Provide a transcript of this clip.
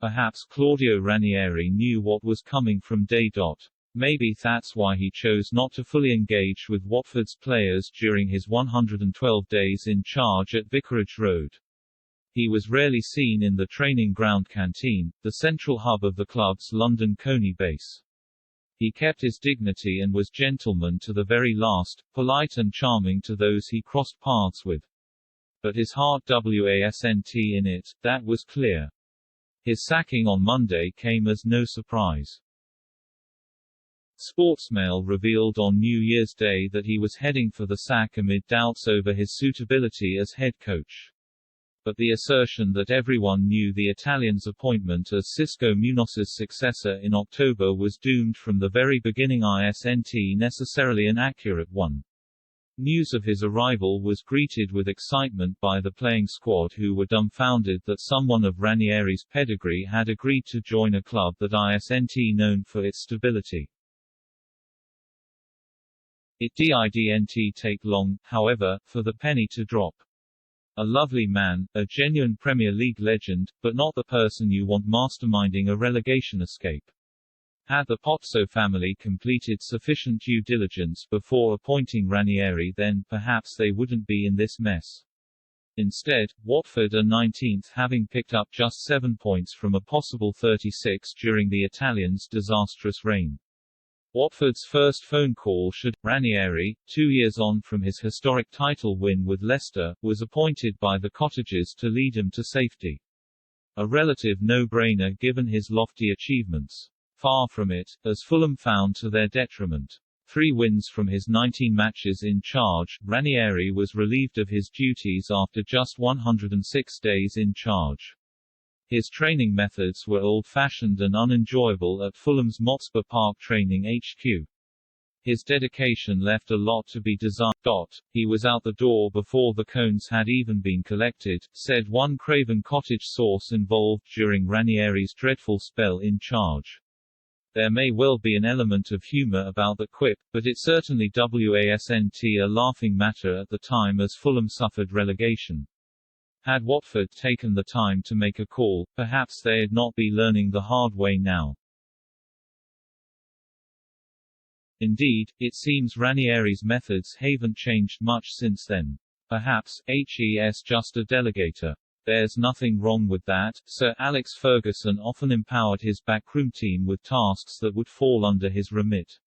Perhaps Claudio Ranieri knew what was coming from day dot. Maybe that's why he chose not to fully engage with Watford's players during his 112 days in charge at Vicarage Road. He was rarely seen in the training ground canteen, the central hub of the club's London Coney base. He kept his dignity and was gentleman to the very last, polite and charming to those he crossed paths with. But his heart wasn't in it, that was clear. His sacking on Monday came as no surprise. Sportsmail revealed on New Year's Day that he was heading for the sack amid doubts over his suitability as head coach. But the assertion that everyone knew the Italian's appointment as Xisco Munoz's successor in October was doomed from the very beginning isn't necessarily an accurate one. News of his arrival was greeted with excitement by the playing squad, who were dumbfounded that someone of Ranieri's pedigree had agreed to join a club that isn't known for its stability. It didn't take long, however, for the penny to drop. A lovely man, a genuine Premier League legend, but not the person you want masterminding a relegation escape. Had the Pozzo family completed sufficient due diligence before appointing Ranieri, then perhaps they wouldn't be in this mess. Instead, Watford are 19th, having picked up just 7 points from a possible 36 during the Italians' disastrous reign. Watford's first phone call should Ranieri, 2 years on from his historic title win with Leicester, was appointed by the Cottagers to lead him to safety. A relative no-brainer given his lofty achievements. Far from it, as Fulham found to their detriment. 3 wins from his 19 matches in charge, Ranieri was relieved of his duties after just 106 days in charge. His training methods were old-fashioned and unenjoyable at Fulham's Motspur Park training HQ. His dedication left a lot to be desired. He was out the door before the cones had even been collected, said one Craven Cottage source involved during Ranieri's dreadful spell in charge. There may well be an element of humor about the quip, but it certainly wasn't a laughing matter at the time, as Fulham suffered relegation. Had Watford taken the time to make a call, perhaps they'd not be learning the hard way now. Indeed, it seems Ranieri's methods haven't changed much since then. Perhaps, he's just a delegator. There's nothing wrong with that. Sir Alex Ferguson often empowered his backroom team with tasks that would fall under his remit.